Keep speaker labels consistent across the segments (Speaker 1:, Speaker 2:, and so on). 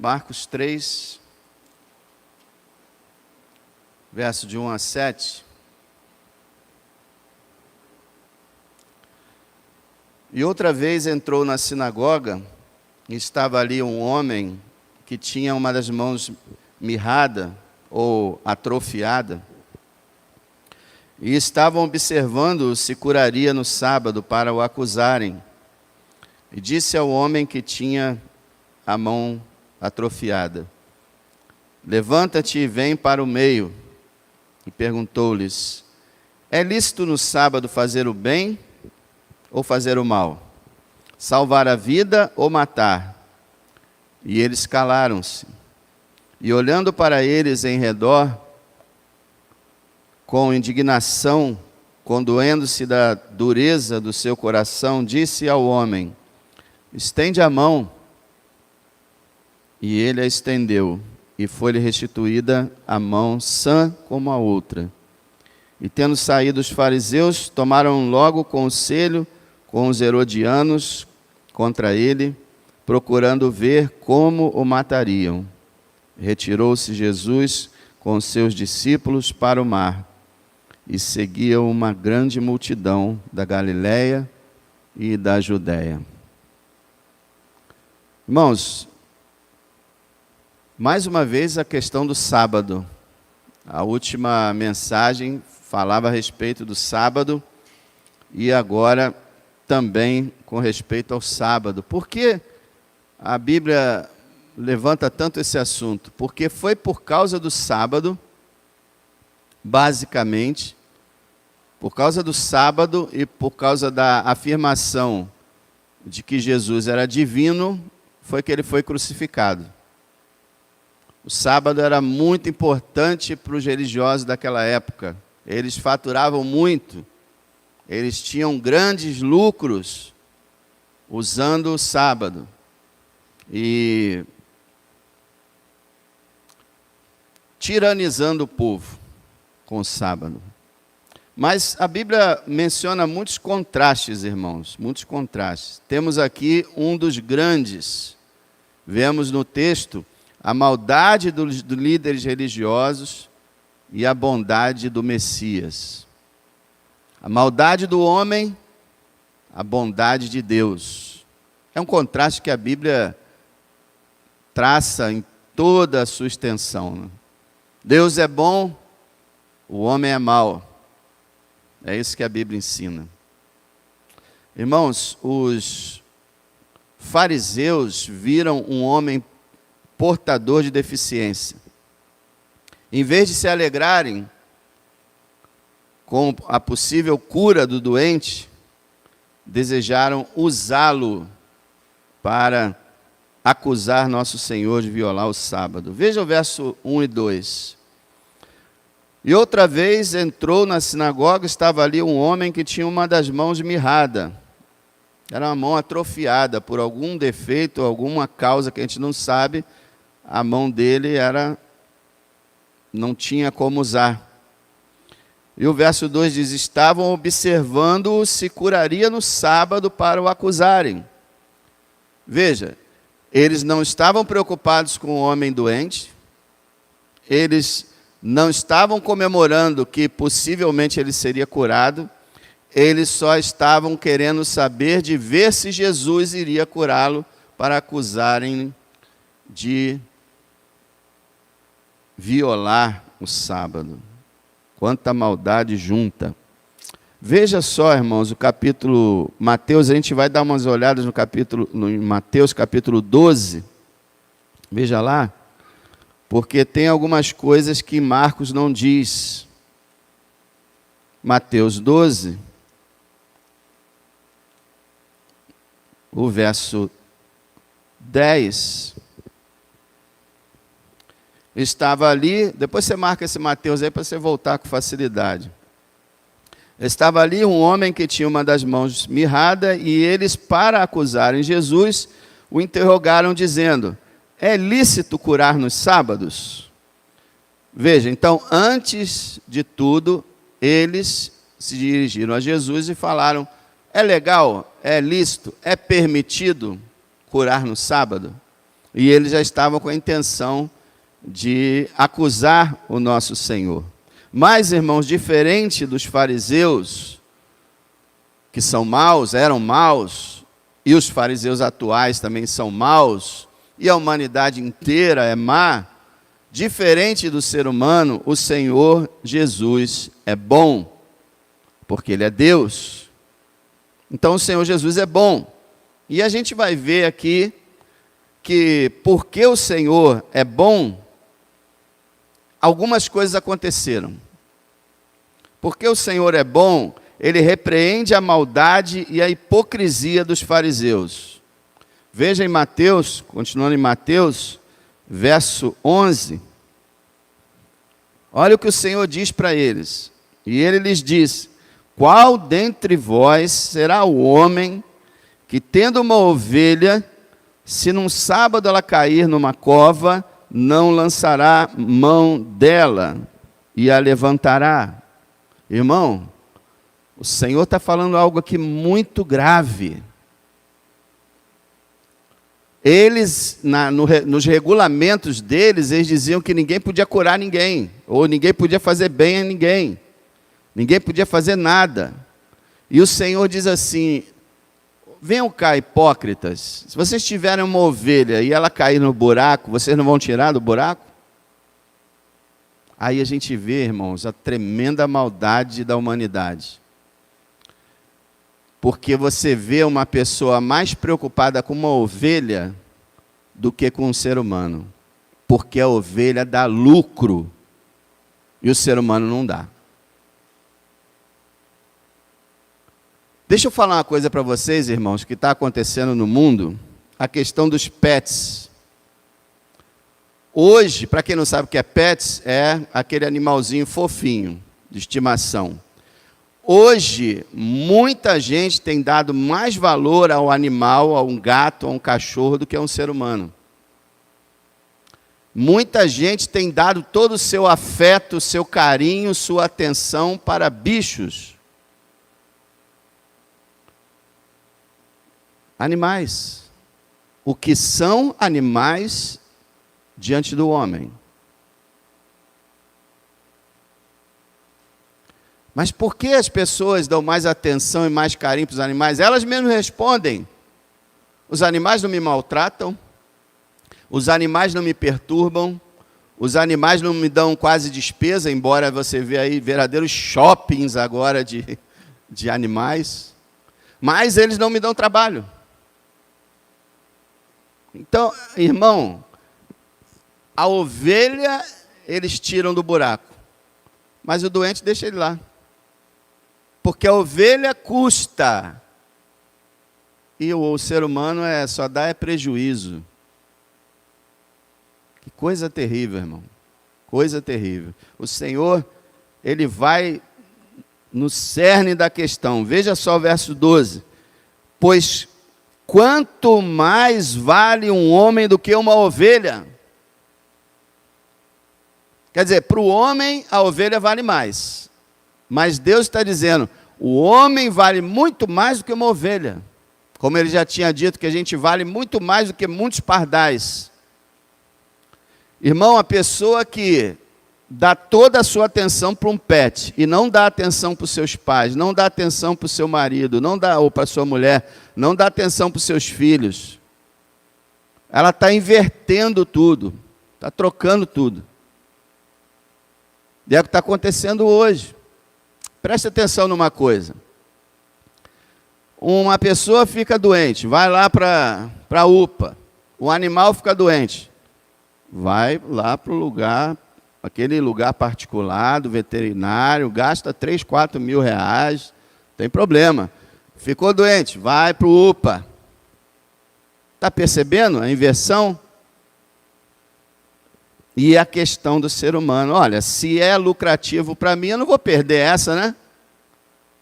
Speaker 1: Marcos 3, verso de 1 a 7. E outra vez entrou na sinagoga, e estava ali um homem que tinha uma das mãos mirrada ou atrofiada, e estavam observando se curaria no sábado para o acusarem. E disse ao homem que tinha a mão atrofiada: levanta-te e vem para o meio. E perguntou-lhes: é lícito no sábado fazer o bem ou fazer o mal? Salvar a vida ou matar? E eles calaram-se. E olhando para eles em redor, com indignação, condoendo-se da dureza do seu coração, disse ao homem: estende a mão. E ele a estendeu, e foi-lhe restituída a mão sã como a outra. E tendo saído os fariseus, tomaram logo conselho com os herodianos contra ele, procurando ver como o matariam. Retirou-se Jesus com os seus discípulos para o mar, e seguia uma grande multidão da Galiléia e da Judéia. Irmãos, mais uma vez a questão do sábado. A última mensagem falava a respeito do sábado e agora também com respeito ao sábado. Por que a Bíblia levanta tanto esse assunto? Porque foi por causa do sábado, basicamente, por causa do sábado e por causa da afirmação de que Jesus era divino, foi que ele foi crucificado. O sábado era muito importante para os religiosos daquela época. Eles faturavam muito. Eles tinham grandes lucros usando o sábado. E tiranizando o povo com o sábado. Mas a Bíblia menciona muitos contrastes, irmãos, muitos contrastes. Temos aqui um dos grandes. Vemos no texto a maldade dos líderes religiosos e a bondade do Messias. A maldade do homem, a bondade de Deus. É um contraste que a Bíblia traça em toda a sua extensão, né? Deus é bom, o homem é mau. É isso que a Bíblia ensina. Irmãos, os fariseus viram um homem portador de deficiência. Em vez de se alegrarem com a possível cura do doente, desejaram usá-lo para acusar nosso Senhor de violar o sábado. Veja o verso 1 e 2. E outra vez entrou na sinagoga, estava ali um homem que tinha uma das mãos mirrada. Era uma mão atrofiada por algum defeito, alguma causa que a gente não sabe. A mão dele não tinha como usar. E o verso 2 diz: estavam observando se curaria no sábado para o acusarem. Veja, eles não estavam preocupados com o homem doente, eles não estavam comemorando que possivelmente ele seria curado, eles só estavam querendo saber de ver se Jesus iria curá-lo para acusarem de violar o sábado. Quanta maldade junta. Veja só, irmãos, o capítulo Mateus, a gente vai dar umas olhadas no Mateus capítulo 12. Veja lá, porque tem algumas coisas que Marcos não diz. Mateus 12, o verso 10. Estava ali, depois você marca esse Mateus aí para você voltar com facilidade. Estava ali um homem que tinha uma das mãos mirrada, e eles, para acusarem Jesus, o interrogaram dizendo: é lícito curar nos sábados? Veja, então, antes de tudo, eles se dirigiram a Jesus e falaram: é legal, é lícito, é permitido curar no sábado? E eles já estavam com a intenção de acusar o nosso Senhor. Mas, irmãos, diferente dos fariseus, que são maus, eram maus, e os fariseus atuais também são maus, e a humanidade inteira é má, diferente do ser humano, o Senhor Jesus é bom, porque Ele é Deus. Então o Senhor Jesus é bom. E a gente vai ver aqui que, porque o Senhor é bom, algumas coisas aconteceram. Porque o Senhor é bom, Ele repreende a maldade e a hipocrisia dos fariseus. Veja em Mateus, continuando em Mateus, verso 11. Olha o que o Senhor diz para eles. E Ele lhes diz: qual dentre vós será o homem que, tendo uma ovelha, se num sábado ela cair numa cova, não lançará mão dela e a levantará? Irmão, o Senhor está falando algo aqui muito grave. Eles, nos regulamentos deles, eles diziam que ninguém podia curar ninguém, ou ninguém podia fazer bem a ninguém, ninguém podia fazer nada. E o Senhor diz assim: venham cá, hipócritas, se vocês tiverem uma ovelha e ela cair no buraco, vocês não vão tirar do buraco? Aí a gente vê, irmãos, a tremenda maldade da humanidade. Porque você vê uma pessoa mais preocupada com uma ovelha do que com um ser humano. Porque a ovelha dá lucro e o ser humano não dá. Deixa eu falar uma coisa para vocês, irmãos, que está acontecendo no mundo, a questão dos pets. Hoje, para quem não sabe o que é pets, é aquele animalzinho fofinho, de estimação. Hoje, muita gente tem dado mais valor ao animal, a um gato, a um cachorro, do que a um ser humano. Muita gente tem dado todo o seu afeto, seu carinho, sua atenção para bichos. Animais. O que são animais diante do homem? Mas por que as pessoas dão mais atenção e mais carinho para os animais? Elas mesmas respondem: os animais não me maltratam, os animais não me perturbam, os animais não me dão quase despesa, embora você veja aí verdadeiros shoppings agora de animais, mas eles não me dão trabalho. Então, irmão, a ovelha eles tiram do buraco, mas o doente deixa ele lá. Porque a ovelha custa, e o ser humano só dá prejuízo. Que coisa terrível, irmão. Coisa terrível. O Senhor, Ele vai no cerne da questão. Veja só o verso 12. Pois quanto mais vale um homem do que uma ovelha? Quer dizer, para o homem a ovelha vale mais. Mas Deus está dizendo: o homem vale muito mais do que uma ovelha. Como Ele já tinha dito que a gente vale muito mais do que muitos pardais. Irmão, a pessoa que dá toda a sua atenção para um pet e não dá atenção para os seus pais, não dá atenção para o seu marido, não dá, ou para a sua mulher, não dá atenção para os seus filhos, ela está invertendo tudo, está trocando tudo. E é o que está acontecendo hoje. Preste atenção numa coisa. Uma pessoa fica doente, vai lá para a UPA. O animal fica doente, vai lá para o lugar, aquele lugar particular do veterinário, gasta 3, 4 mil reais, tem problema. Ficou doente, vai para o UPA. Está percebendo a inversão? E a questão do ser humano: olha, se é lucrativo para mim, eu não vou perder essa, né?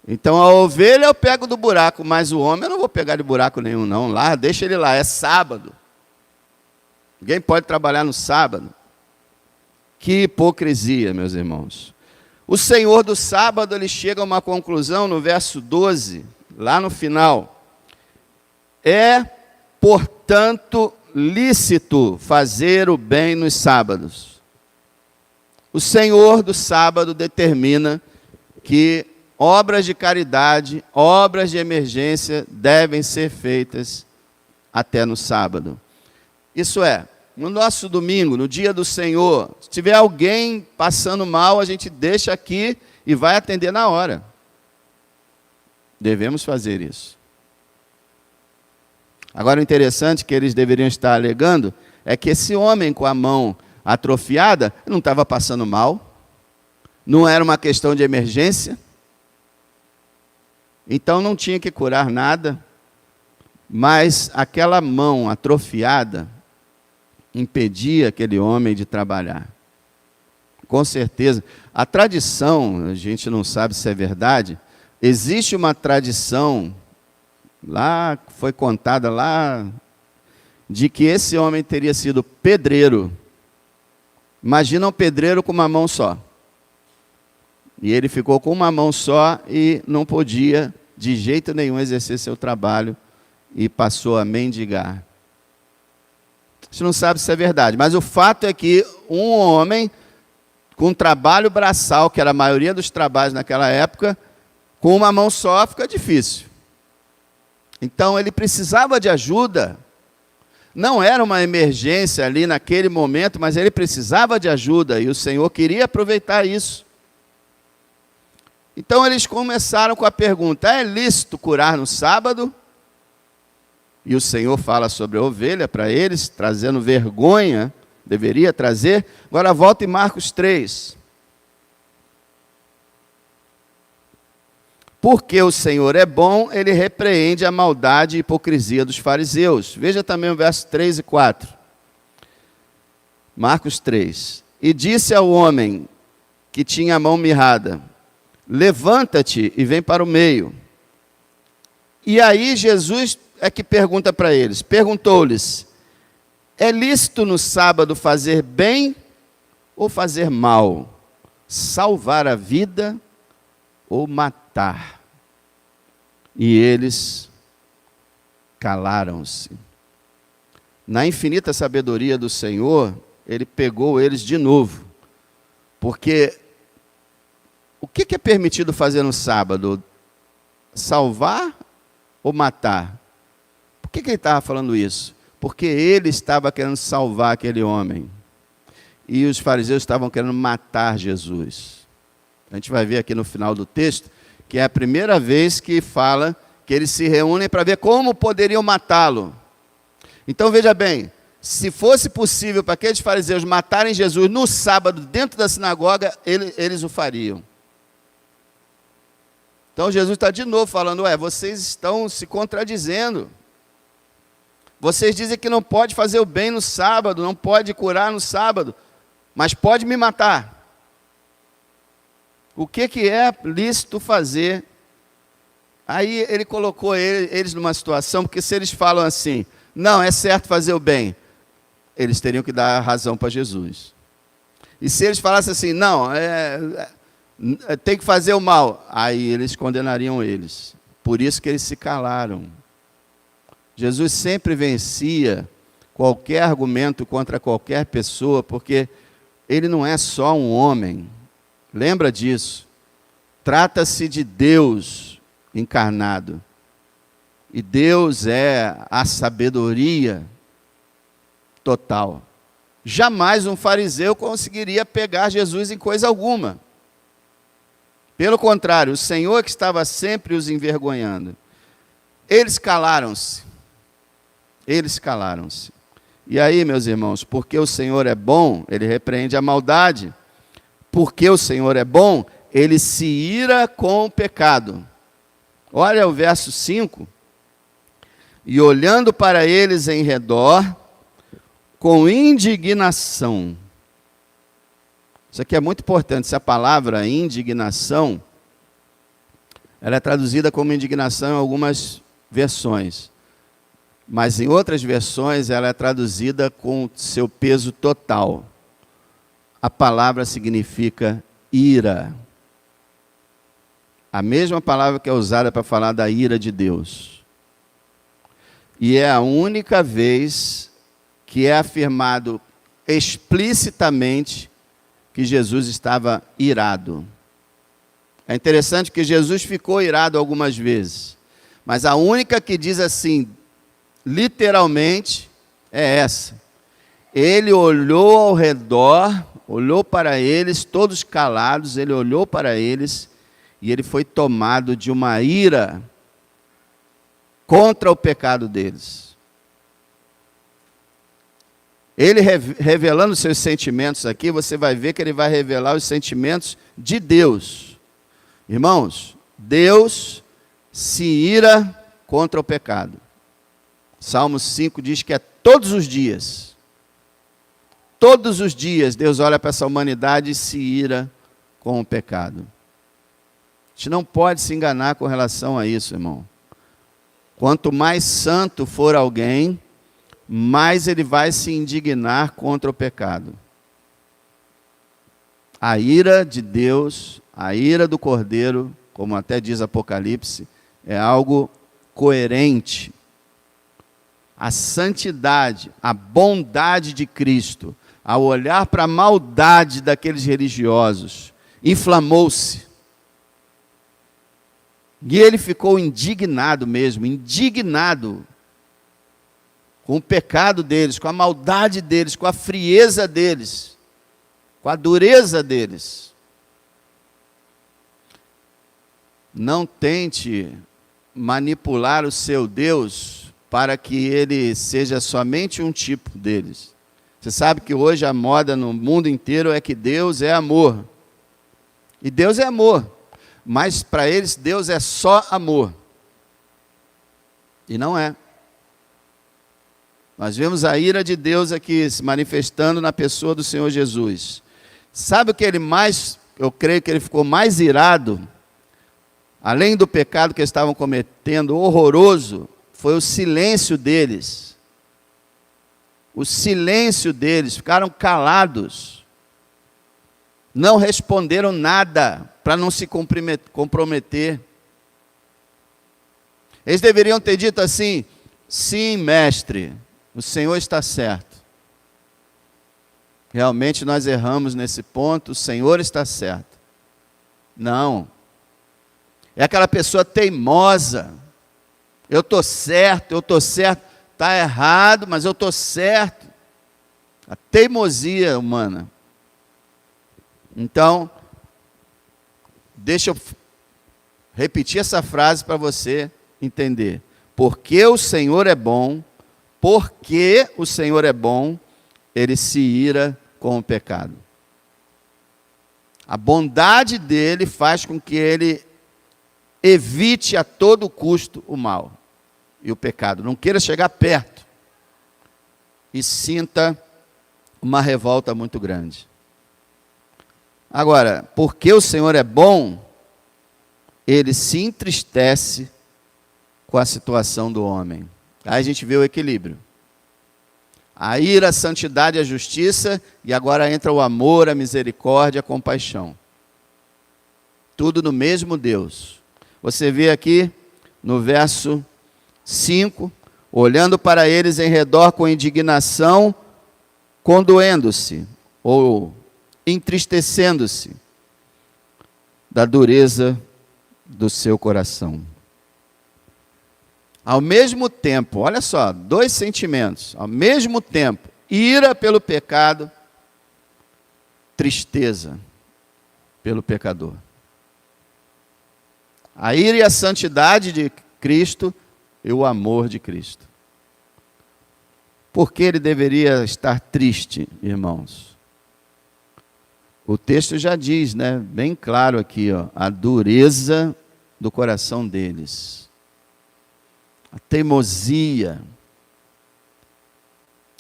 Speaker 1: Então a ovelha eu pego do buraco, mas o homem eu não vou pegar de buraco nenhum, não. Lá, deixa ele lá, é sábado. Ninguém pode trabalhar no sábado. Que hipocrisia, meus irmãos. O Senhor do sábado, ele chega a uma conclusão no verso 12, lá no final. É, portanto, lícito fazer o bem nos sábados. O Senhor do sábado determina que obras de caridade, obras de emergência devem ser feitas até no sábado. Isso é, no nosso domingo, no dia do Senhor, se tiver alguém passando mal, a gente deixa aqui e vai atender na hora. Devemos fazer isso. Agora, o interessante que eles deveriam estar alegando é que esse homem com a mão atrofiada não estava passando mal, não era uma questão de emergência, então não tinha que curar nada, mas aquela mão atrofiada impedia aquele homem de trabalhar. Com certeza. A tradição, a gente não sabe se é verdade, existe uma tradição, lá foi contada lá, de que esse homem teria sido pedreiro. Imagina um pedreiro com uma mão só. E ele ficou com uma mão só e não podia de jeito nenhum exercer seu trabalho e passou a mendigar. A gente não sabe se é verdade, mas o fato é que um homem com trabalho braçal, que era a maioria dos trabalhos naquela época, com uma mão só fica difícil. Então ele precisava de ajuda. Não era uma emergência ali naquele momento, mas ele precisava de ajuda e o Senhor queria aproveitar isso. Então eles começaram com a pergunta: é lícito curar no sábado? E o Senhor fala sobre a ovelha para eles, trazendo vergonha, deveria trazer. Agora volta em Marcos 3. Porque o Senhor é bom, ele repreende a maldade e hipocrisia dos fariseus. Veja também o verso 3 e 4. Marcos 3. E disse ao homem que tinha a mão mirrada: levanta-te e vem para o meio. E aí Jesus é que pergunta para eles, perguntou-lhes: é lícito no sábado fazer bem ou fazer mal? Salvar a vida ou matar? E eles calaram-se. Na infinita sabedoria do Senhor, ele pegou eles de novo. Porque o que é permitido fazer no sábado? Salvar ou matar? Por que ele estava falando isso? Porque ele estava querendo salvar aquele homem. E os fariseus estavam querendo matar Jesus. A gente vai ver aqui no final do texto, que é a primeira vez que fala que eles se reúnem para ver como poderiam matá-lo. Então veja bem, se fosse possível para aqueles fariseus matarem Jesus no sábado, dentro da sinagoga, eles o fariam. Então Jesus está de novo falando: vocês estão se contradizendo. Vocês dizem que não pode fazer o bem no sábado, não pode curar no sábado, mas pode me matar. O que é lícito fazer? Aí ele colocou eles numa situação, porque se eles falam assim, não, é certo fazer o bem, eles teriam que dar razão para Jesus. E se eles falassem assim, não, tem que fazer o mal, aí eles condenariam eles. Por isso que eles se calaram. Jesus sempre vencia qualquer argumento contra qualquer pessoa, porque ele não é só um homem. Lembra disso. Trata-se de Deus encarnado. E Deus é a sabedoria total. Jamais um fariseu conseguiria pegar Jesus em coisa alguma. Pelo contrário, o Senhor que estava sempre os envergonhando. Eles calaram-se. Eles calaram-se. E aí, meus irmãos, porque o Senhor é bom, ele repreende a maldade. Porque o Senhor é bom, ele se ira com o pecado. Olha o verso 5. E olhando para eles em redor, com indignação. Isso aqui é muito importante, essa palavra indignação, ela é traduzida como indignação em algumas versões. Mas em outras versões ela é traduzida com seu peso total. A palavra significa ira. A mesma palavra que é usada para falar da ira de Deus. E é a única vez que é afirmado explicitamente que Jesus estava irado. É interessante que Jesus ficou irado algumas vezes, mas a única que diz assim, literalmente, é essa. Ele olhou ao redor, olhou para eles, todos calados, ele olhou para eles e ele foi tomado de uma ira contra o pecado deles. Ele revelando seus sentimentos aqui, você vai ver que ele vai revelar os sentimentos de Deus. Irmãos, Deus se ira contra o pecado. Salmo 5 diz que é todos os dias. Todos os dias Deus olha para essa humanidade e se ira com o pecado. A gente não pode se enganar com relação a isso, irmão. Quanto mais santo for alguém, mais ele vai se indignar contra o pecado. A ira de Deus, a ira do Cordeiro, como até diz Apocalipse, é algo coerente. A santidade, a bondade de Cristo, ao olhar para a maldade daqueles religiosos, inflamou-se. E ele ficou indignado mesmo, indignado com o pecado deles, com a maldade deles, com a frieza deles, com a dureza deles. Não tente manipular o seu Deus para que ele seja somente um tipo deles. Você sabe que hoje a moda no mundo inteiro é que Deus é amor. E Deus é amor, mas para eles Deus é só amor. E não é. Nós vemos a ira de Deus aqui se manifestando na pessoa do Senhor Jesus. Sabe o que ele mais, eu creio que ele ficou mais irado, além do pecado que eles estavam cometendo, horroroso, foi o silêncio deles. O silêncio deles, ficaram calados. Não responderam nada para não se comprometer. Eles deveriam ter dito assim: sim, mestre, o Senhor está certo. Realmente nós erramos nesse ponto, o Senhor está certo. Não. É aquela pessoa teimosa. Eu estou certo. Está errado, mas eu estou certo. A teimosia humana. Então, deixa eu repetir essa frase para você entender. Porque o Senhor é bom, porque o Senhor é bom, ele se ira com o pecado. A bondade dele faz com que ele evite a todo custo o mal e o pecado. Não queira chegar perto e sinta uma revolta muito grande. Agora, porque o Senhor é bom, ele se entristece com a situação do homem. Aí a gente vê o equilíbrio. A ira, a santidade, a justiça, e agora entra o amor, a misericórdia, a compaixão. Tudo no mesmo Deus. Você vê aqui no verso 5, olhando para eles em redor com indignação, condoendo-se, ou entristecendo-se da dureza do seu coração. Ao mesmo tempo, olha só, dois sentimentos. Ao mesmo tempo, ira pelo pecado, tristeza pelo pecador. A ira e a santidade de Cristo e o amor de Cristo. Por que ele deveria estar triste, irmãos? O texto já diz, né, bem claro aqui, ó, a dureza do coração deles. A teimosia,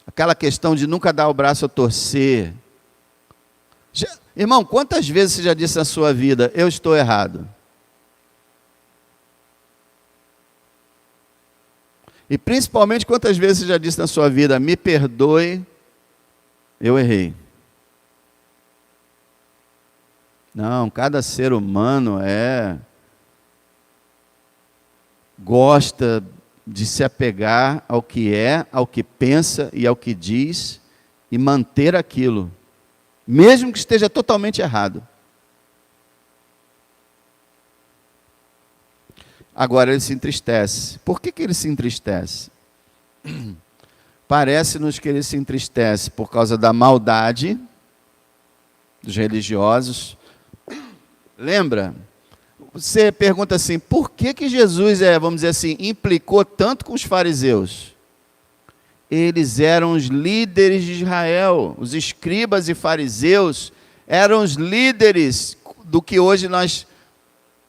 Speaker 1: aquela questão de nunca dar o braço a torcer. Irmão, quantas vezes você já disse na sua vida, eu estou errado? E principalmente quantas vezes você já disse na sua vida, me perdoe, eu errei. Não, cada ser humano gosta de se apegar ao que é, ao que pensa e ao que diz, e manter aquilo, mesmo que esteja totalmente errado. Agora ele se entristece. Por que ele se entristece? Parece-nos que ele se entristece por causa da maldade dos religiosos. Lembra? Você pergunta assim, por que Jesus, vamos dizer assim, implicou tanto com os fariseus? Eles eram os líderes de Israel, os escribas e fariseus eram os líderes do que hoje nós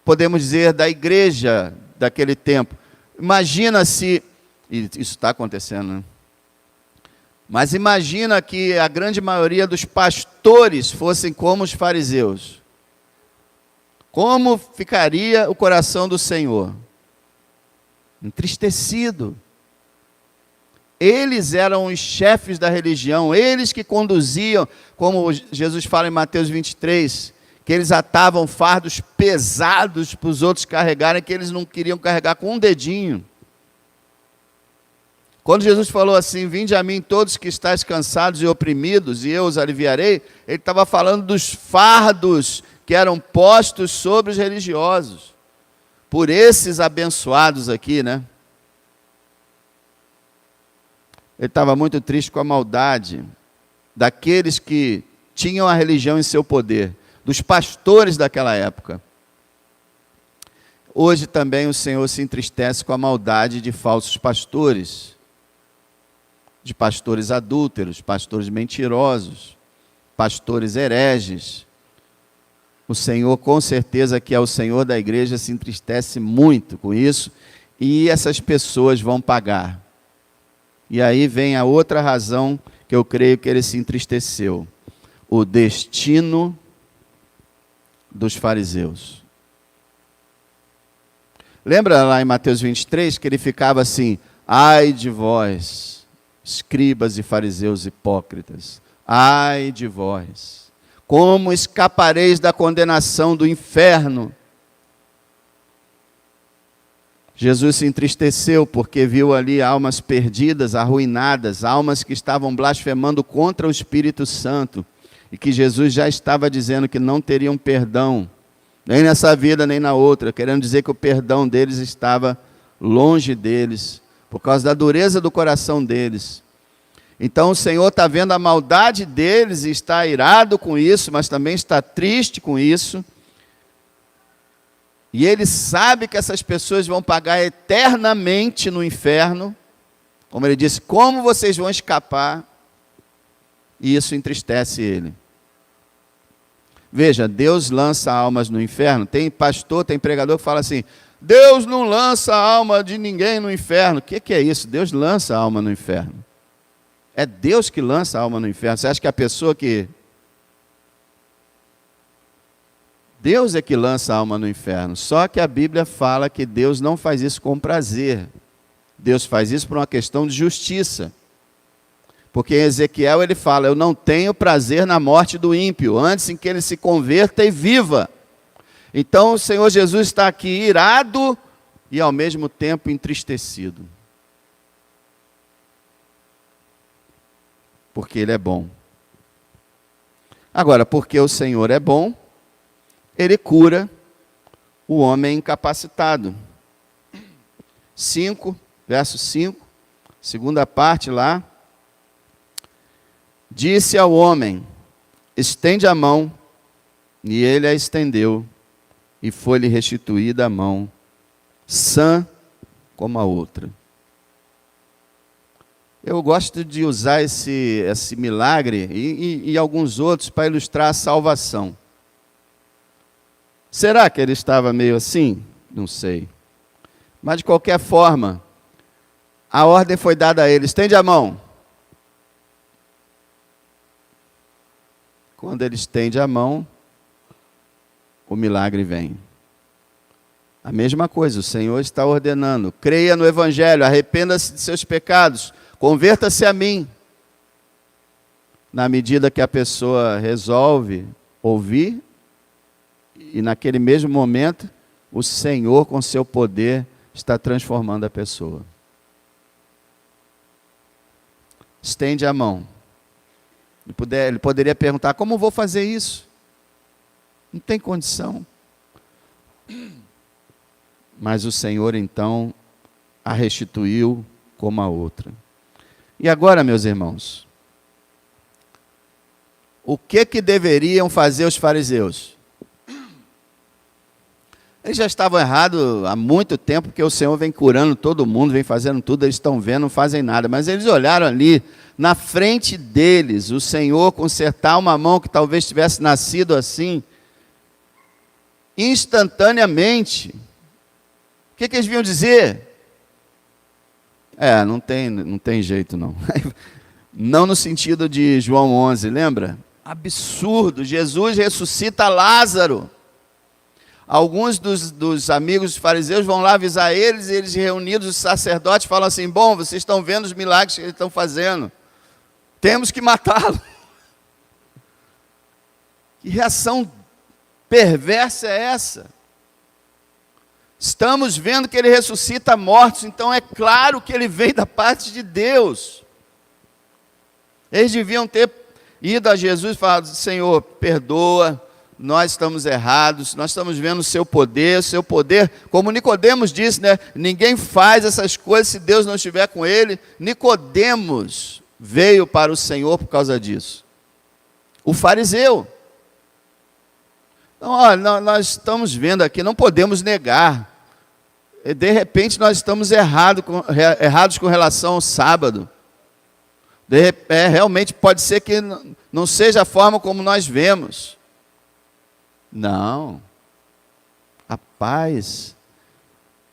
Speaker 1: podemos dizer da igreja daquele tempo. Imagina se, e isso está acontecendo, né? Mas imagina que a grande maioria dos pastores fossem como os fariseus. Como ficaria o coração do Senhor? Entristecido. Eles eram os chefes da religião, eles que conduziam, como Jesus fala em Mateus 23, que eles atavam fardos pesados para os outros carregarem, que eles não queriam carregar com um dedinho. Quando Jesus falou assim, vinde a mim todos que estáis cansados e oprimidos, e eu os aliviarei, ele estava falando dos fardos que eram postos sobre os religiosos, por esses abençoados aqui, né? Ele estava muito triste com a maldade daqueles que tinham a religião em seu poder, dos pastores daquela época. Hoje também o Senhor se entristece com a maldade de falsos pastores, de pastores adúlteros, pastores mentirosos, pastores hereges. O Senhor, com certeza que é o Senhor da igreja, se entristece muito com isso, e essas pessoas vão pagar. E aí vem a outra razão que eu creio que ele se entristeceu. O destino dos fariseus. Lembra lá em Mateus 23 que ele ficava assim, ai de vós, escribas e fariseus hipócritas, ai de vós, como escapareis da condenação do inferno? Jesus se entristeceu porque viu ali almas perdidas, arruinadas, almas que estavam blasfemando contra o Espírito Santo, e que Jesus já estava dizendo que não teriam perdão, nem nessa vida, nem na outra, querendo dizer que o perdão deles estava longe deles, por causa da dureza do coração deles. Então o Senhor está vendo a maldade deles e está irado com isso, mas também está triste com isso. E Ele sabe que essas pessoas vão pagar eternamente no inferno. Como Ele disse, como vocês vão escapar? E isso entristece Ele. Veja, Deus lança almas no inferno. Tem pastor, tem pregador que fala assim, Deus não lança a alma de ninguém no inferno. O que é isso? Deus lança a alma no inferno. É Deus que lança a alma no inferno. Você acha que a pessoa que... Deus é que lança a alma no inferno. Só que a Bíblia fala que Deus não faz isso com prazer. Deus faz isso por uma questão de justiça. Porque em Ezequiel ele fala, eu não tenho prazer na morte do ímpio, antes em que ele se converta e viva. Então o Senhor Jesus está aqui irado e ao mesmo tempo entristecido. Porque Ele é bom. Agora, porque o Senhor é bom, Ele cura o homem incapacitado. 5, verso 5, segunda parte lá. Disse ao homem, estende a mão, e ele a estendeu, e foi-lhe restituída a mão, sã como a outra. Eu gosto de usar esse milagre e alguns outros para ilustrar a salvação. Será que ele estava meio assim? Não sei. Mas de qualquer forma, a ordem foi dada a ele, estende a mão. Quando ele estende a mão, o milagre vem. A mesma coisa, o Senhor está ordenando, creia no Evangelho, arrependa-se de seus pecados, converta-se a mim. Na medida que a pessoa resolve ouvir, e naquele mesmo momento, o Senhor com seu poder está transformando a pessoa. estende a mão. Ele poderia perguntar, como vou fazer isso? Não tem condição. Mas o Senhor, então, a restituiu como a outra. E agora, meus irmãos, o que deveriam fazer os fariseus? Eles já estavam errados há muito tempo, porque o Senhor vem curando todo mundo, vem fazendo tudo, eles estão vendo, não fazem nada. Mas eles olharam ali, na frente deles, o Senhor consertar uma mão que talvez tivesse nascido assim, instantaneamente. O que eles vinham dizer? Não tem jeito não. Não no sentido de João 11, lembra? Absurdo, Jesus ressuscita Lázaro. Alguns dos amigos dos fariseus vão lá avisar eles, e eles reunidos, os sacerdotes, falam assim, bom, vocês estão vendo os milagres que eles estão fazendo, temos que matá-lo. Que reação perversa é essa? Estamos vendo que ele ressuscita mortos, então é claro que ele vem da parte de Deus. Eles deviam ter ido a Jesus e falado, Senhor, perdoa, nós estamos errados, nós estamos vendo o seu poder, como Nicodemos disse, né? Ninguém faz essas coisas se Deus não estiver com ele. Nicodemos veio para o Senhor por causa disso. O fariseu. Então, olha, nós estamos vendo aqui, não podemos negar. De repente nós estamos errados com relação ao sábado. Realmente pode ser que não seja a forma como nós vemos. Não. A paz,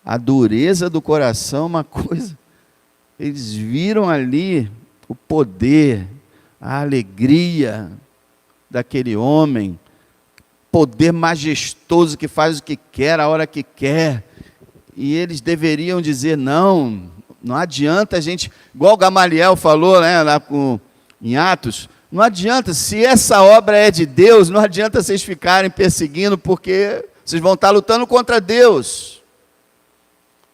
Speaker 1: a dureza do coração, uma coisa. Eles viram ali o poder, a alegria daquele homem, poder majestoso que faz o que quer, a hora que quer. E eles deveriam dizer, não adianta a gente, igual Gamaliel falou, né, lá em Atos, não adianta, se essa obra é de Deus, não adianta vocês ficarem perseguindo, porque vocês vão estar lutando contra Deus.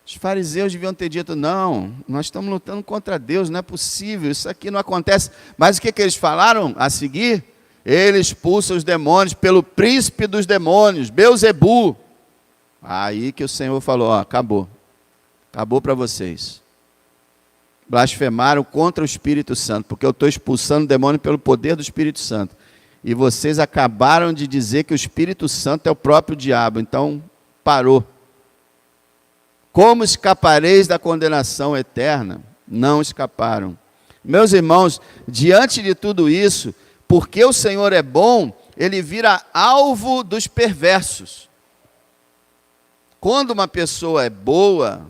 Speaker 1: Os fariseus deviam ter dito, não, nós estamos lutando contra Deus, não é possível, isso aqui não acontece. Mas o que eles falaram a seguir? Ele expulsa os demônios pelo príncipe dos demônios, Belzebu. Aí que o Senhor falou, acabou para vocês. Blasfemaram contra o Espírito Santo, porque eu estou expulsando o demônio pelo poder do Espírito Santo. E vocês acabaram de dizer que o Espírito Santo é o próprio diabo, então parou. Como escapareis da condenação eterna? Não escaparam. Meus irmãos, diante de tudo isso, porque o Senhor é bom, ele vira alvo dos perversos. Quando uma pessoa é boa,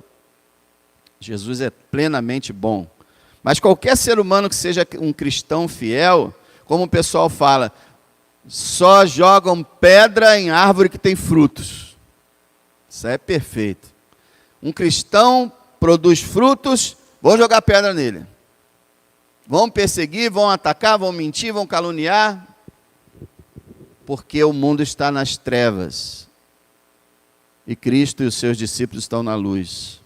Speaker 1: Jesus é plenamente bom. Mas qualquer ser humano que seja um cristão fiel, como o pessoal fala, só jogam pedra em árvore que tem frutos. Isso é perfeito. Um cristão produz frutos, vão jogar pedra nele. Vão perseguir, vão atacar, vão mentir, vão caluniar, porque o mundo está nas trevas e Cristo e os seus discípulos estão na luz.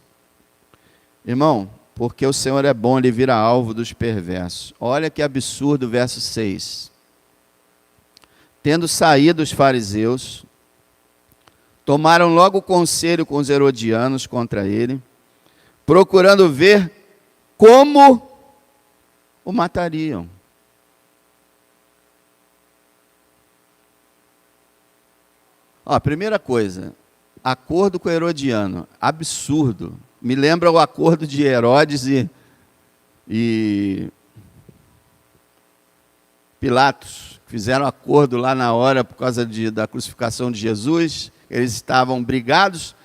Speaker 1: Irmão, porque o Senhor é bom, ele vira alvo dos perversos. Olha que absurdo o verso 6. Tendo saído os fariseus, tomaram logo conselho com os herodianos contra ele, procurando ver como o matariam. Primeira coisa, acordo com o herodiano, absurdo. Me lembra o acordo de Herodes e Pilatos. Fizeram acordo lá na hora por causa da crucificação de Jesus. Eles estavam brigados,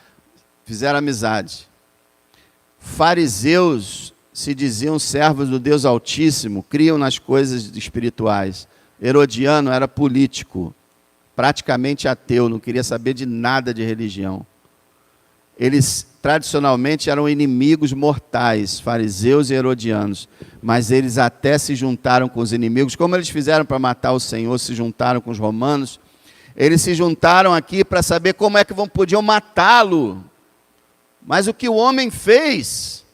Speaker 1: fizeram amizade. Fariseus se diziam servos do Deus Altíssimo, criam nas coisas espirituais. Herodiano era político, praticamente ateu, não queria saber de nada de religião. Eles tradicionalmente eram inimigos mortais, fariseus e herodianos, mas eles até se juntaram com os inimigos, como eles fizeram para matar o Senhor, se juntaram com os romanos, eles se juntaram aqui para saber como é que podiam matá-lo. Mas o que o homem fez?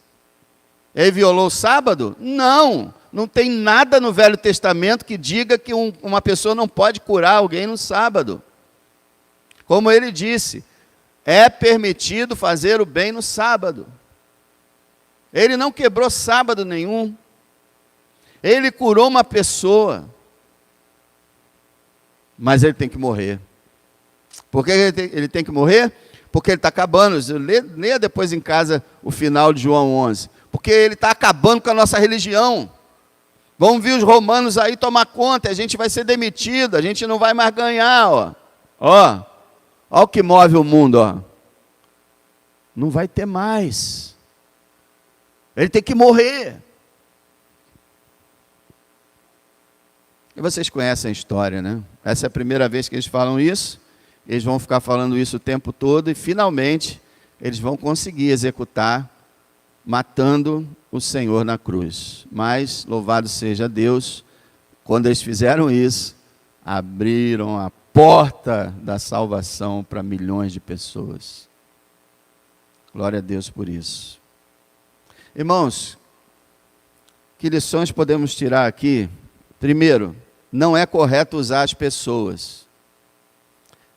Speaker 1: Ele violou o sábado? Não não tem nada no Velho Testamento que diga que uma pessoa não pode curar alguém no sábado. Como ele disse, é permitido fazer o bem no sábado. Ele não quebrou sábado nenhum. Ele curou uma pessoa. Mas ele tem que morrer. Por que ele tem que morrer? Porque ele está acabando. Leia depois em casa o final de João 11. Porque ele está acabando com a nossa religião. Vão vir os romanos aí tomar conta, a gente vai ser demitido, a gente não vai mais ganhar, ó o que move o mundo, ó. Não vai ter mais. Ele tem que morrer. E vocês conhecem a história, né? Essa é a primeira vez que eles falam isso, eles vão ficar falando isso o tempo todo, e finalmente eles vão conseguir executar, matando o Senhor na cruz. Mas, louvado seja Deus, quando eles fizeram isso, abriram a porta da salvação para milhões de pessoas. Glória a Deus por isso. Irmãos, que lições podemos tirar aqui? Primeiro, não é correto usar as pessoas.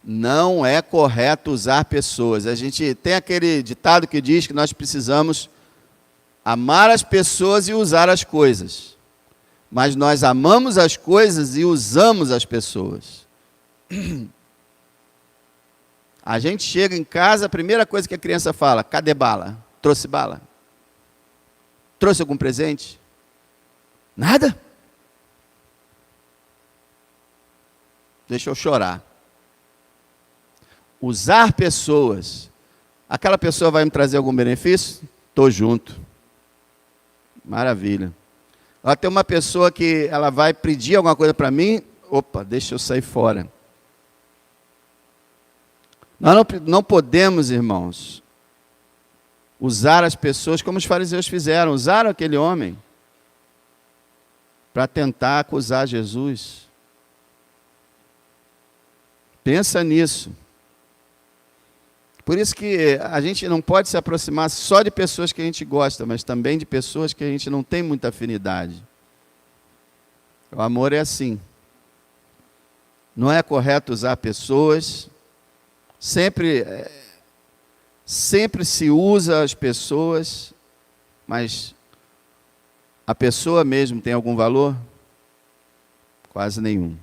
Speaker 1: Não é correto usar pessoas. A gente tem aquele ditado que diz que nós precisamos amar as pessoas e usar as coisas. Mas nós amamos as coisas e usamos as pessoas. A gente chega em casa, a primeira coisa que a criança fala: cadê bala? Trouxe bala? Trouxe algum presente? Nada? Deixa eu chorar. Usar pessoas. Aquela pessoa vai me trazer algum benefício? Estou junto. Maravilha. Ela tem uma pessoa que ela vai pedir alguma coisa para mim, opa, deixa eu sair fora. Nós não podemos, irmãos, usar as pessoas como os fariseus fizeram. Usaram aquele homem para tentar acusar Jesus. Pensa nisso. Por isso que a gente não pode se aproximar só de pessoas que a gente gosta, mas também de pessoas que a gente não tem muita afinidade. O amor é assim. Não é correto usar pessoas. Sempre se usa as pessoas, mas a pessoa mesmo tem algum valor? Quase nenhum.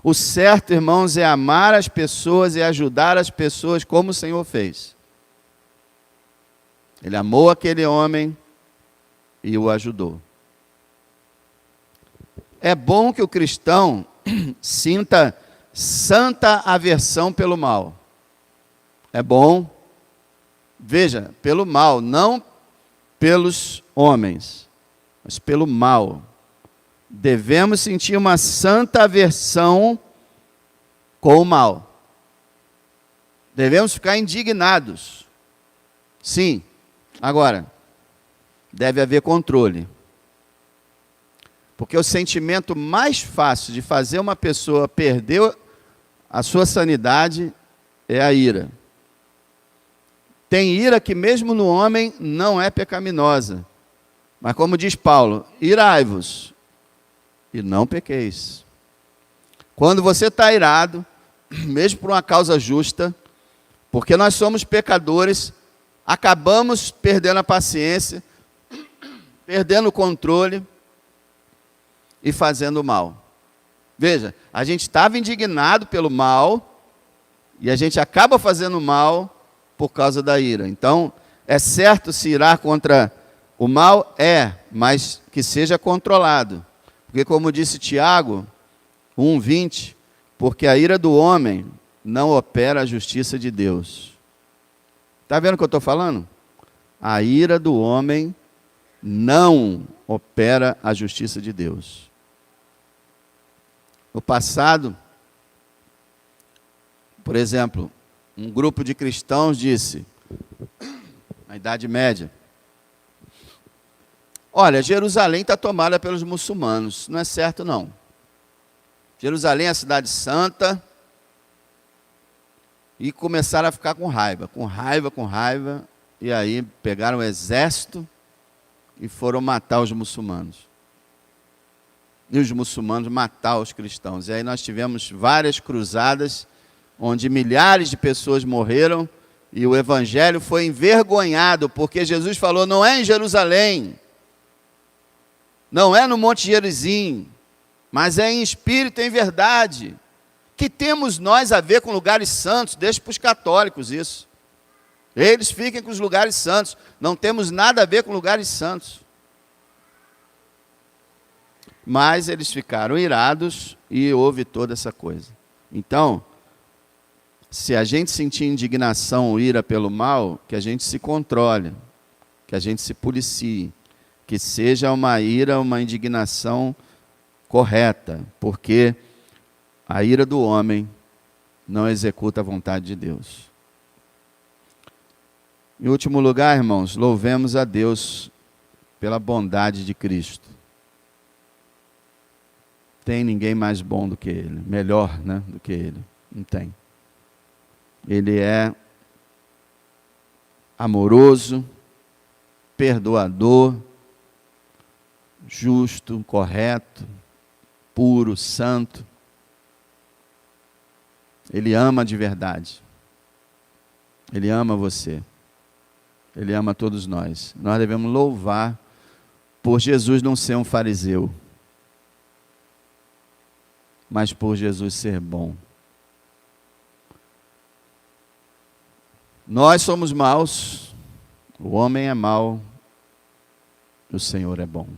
Speaker 1: O certo, irmãos, é amar as pessoas e ajudar as pessoas como o Senhor fez. Ele amou aquele homem e o ajudou. É bom que o cristão sinta santa aversão pelo mal. É bom. Veja, pelo mal, não pelos homens, mas pelo mal. Devemos sentir uma santa aversão com o mal. Devemos ficar indignados. Sim. Agora, deve haver controle. Porque o sentimento mais fácil de fazer uma pessoa perder a sua sanidade é a ira. Tem ira que mesmo no homem não é pecaminosa. Mas como diz Paulo, irai-vos e não pequeis. Quando você está irado, mesmo por uma causa justa, porque nós somos pecadores, acabamos perdendo a paciência, perdendo o controle e fazendo mal. Veja, a gente estava indignado pelo mal e a gente acaba fazendo mal por causa da ira. Então, é certo se irar contra o mal? É, mas que seja controlado. Porque como disse Tiago 1:20, porque a ira do homem não opera a justiça de Deus. Está vendo o que eu estou falando? A ira do homem não opera a justiça de Deus. No passado, por exemplo, um grupo de cristãos disse, na Idade Média, olha, Jerusalém está tomada pelos muçulmanos. Não é certo, não. Jerusalém é a cidade santa. E começaram a ficar com raiva. E aí pegaram o exército e foram matar os muçulmanos. e os muçulmanos matar os cristãos. E aí nós tivemos várias cruzadas, onde milhares de pessoas morreram, e o evangelho foi envergonhado, porque Jesus falou, não é em Jerusalém, não é no Monte Gerizim, mas é em espírito e em verdade. Que temos nós a ver com lugares santos? Deixa para os católicos isso. Eles fiquem com os lugares santos. Não temos nada a ver com lugares santos. Mas eles ficaram irados e houve toda essa coisa. Então, se a gente sentir indignação ou ira pelo mal, que a gente se controle, que a gente se policie, que seja uma ira, uma indignação correta, porque a ira do homem não executa a vontade de Deus. Em último lugar, irmãos, louvemos a Deus pela bondade de Cristo. Tem ninguém mais bom do que Ele, melhor, né, do que Ele. Não tem. Ele é amoroso, perdoador, justo, correto, puro, santo. Ele ama de verdade. Ele ama você. Ele ama todos nós. Nós devemos louvar por Jesus não ser um fariseu, mas por Jesus ser bom. Nós somos maus, o homem é mau, o Senhor é bom.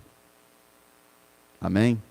Speaker 1: Amém?